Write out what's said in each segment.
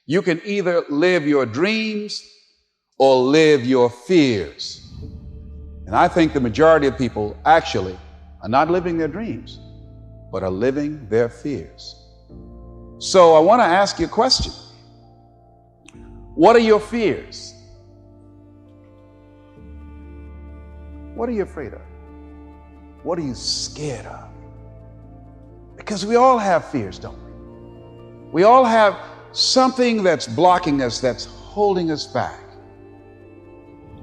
You can either live your dreams or live your fears. And I think the majority of people actually are not living their dreams, but are living their fears. So I want to ask you a question. What are your fears? What are you afraid of? What are you scared of? Because we all have fears, don't we? We all have something that's blocking us, that's holding us back.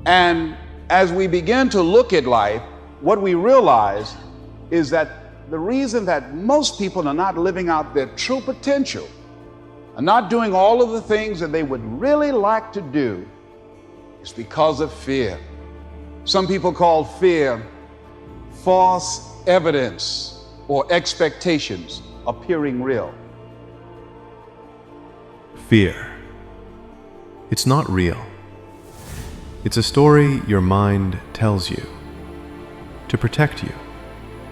And as we begin to look at life, what we realize is that the reason that most people are not living out their true potential, are not doing all of the things that they would really like to do, is because of fear. Some people call fear false evidence or expectations appearing real. Fear. It's not real. It's a story your mind tells you to protect you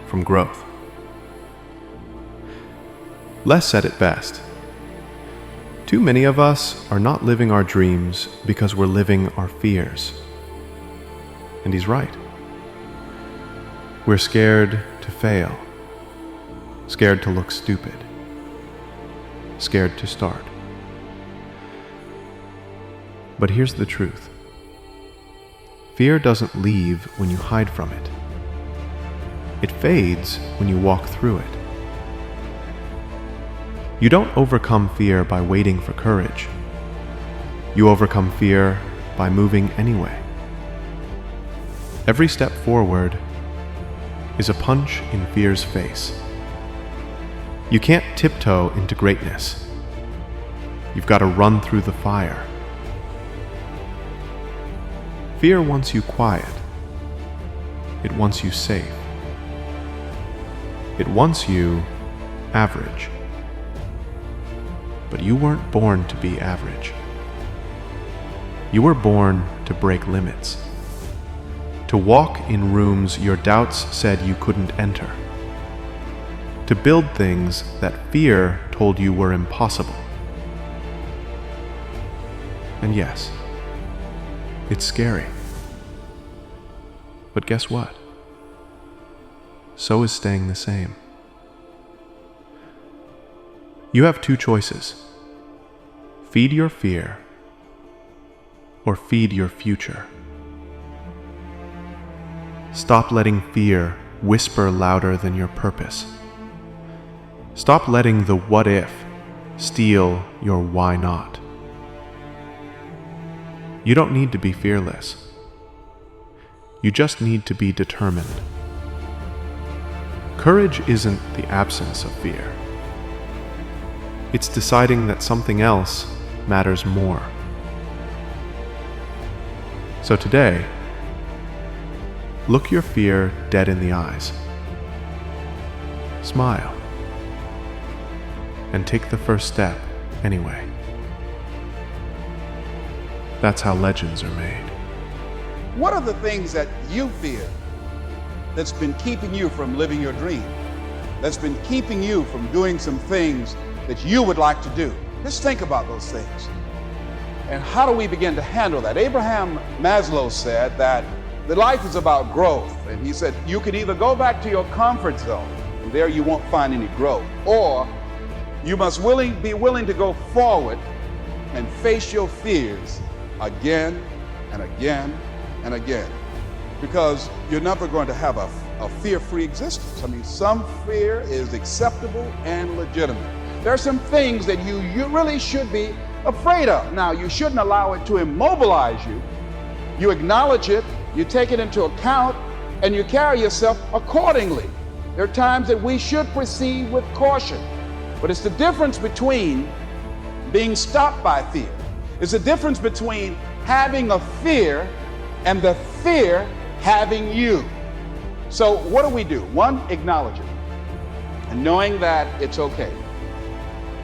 from growth. Les said it best. Too many of us are not living our dreams because we're living our fears. And he's right. We're scared to fail, scared to look stupid, scared to start. But here's the truth. Fear doesn't leave when you hide from it. It fades when you walk through it. You don't overcome fear by waiting for courage. You overcome fear by moving anyway. Every step forward is a punch in fear's face. You can't tiptoe into greatness. You've got to run through the fire. Fear wants you quiet. It wants you safe. It wants you average. But you weren't born to be average. You were born to break limits, to walk in rooms your doubts said you couldn't enter, to build things that fear told you were impossible. And yes, it's scary. But guess what? So is staying the same. You have two choices. Feed your fear or feed your future. Stop letting fear whisper louder than your purpose. Stop letting the what if steal your why not. You don't need to be fearless. You just need to be determined. Courage isn't the absence of fear. It's deciding that something else matters more. So today, look your fear dead in the eyes. Smile. And take the first step anyway. That's how legends are made. What are the things that you fear that's been keeping you from living your dream? That's been keeping you from doing some things that you would like to do? Just think about those things. And how do we begin to handle that? Abraham Maslow said that the life is about growth. And he said, you can either go back to your comfort zone, and there you won't find any growth, or you must be willing to go forward and face your fears again and again and again. Because you're never going to have a fear-free existence. I mean, some fear is acceptable and legitimate. There are some things that you really should be afraid of. Now, you shouldn't allow it to immobilize you. You acknowledge it, you take it into account, and you carry yourself accordingly. There are times that we should proceed with caution. But it's the difference between being stopped by fear. It's the difference between having a fear and the fear having you. So what do? One, acknowledge it, and knowing that it's okay.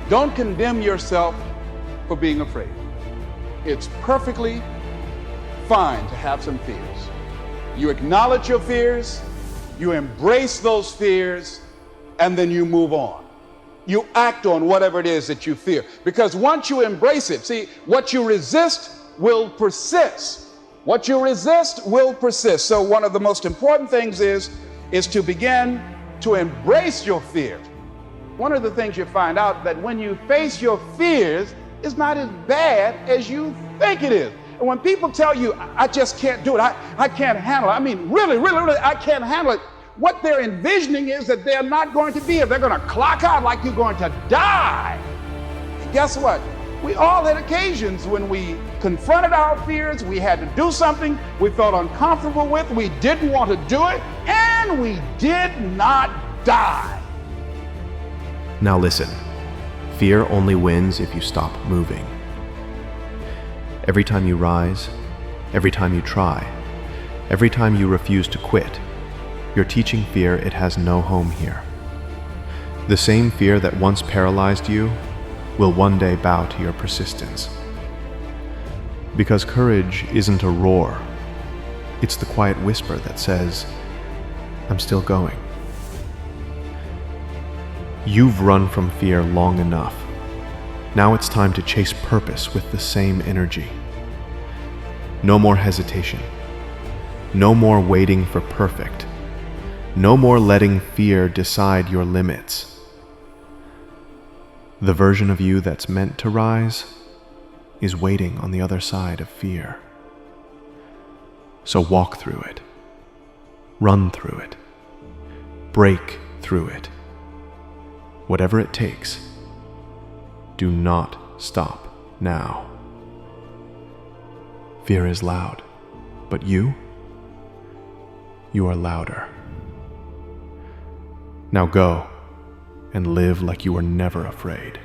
Don't condemn yourself for being afraid. It's perfectly fine to have some fears. You acknowledge your fears, you embrace those fears, and then you move on. you act on whatever it is that you fear. Because once you embrace it, see, what you resist will persist. What you resist will persist. So one of the most important things is to begin to embrace your fears. One of the things you find out that when you face your fears, it's not as bad as you think it is. And when people tell you, I just can't do it, I can't handle it, I mean, really, I can't handle it, what they're envisioning is that they're not going to be here. They're going to clock out like you're going to die. And guess what? We all had occasions when we confronted our fears, we had to do something we felt uncomfortable with, we didn't want to do it, and we did not die. Now listen, fear only wins if you stop moving. Every time you rise, every time you try, every time you refuse to quit, you're teaching fear it has no home here. The same fear that once paralyzed you will one day bow to your persistence. Because courage isn't a roar, it's the quiet whisper that says, I'm still going. You've run from fear long enough. Now it's time to chase purpose with the same energy. No more hesitation. No more waiting for perfect. No more letting fear decide your limits. The version of you that's meant to rise is waiting on the other side of fear. So walk through it. Run through it. Break through it. Whatever it takes, do not stop now. Fear is loud, but you are louder. Now go and live like you were never afraid.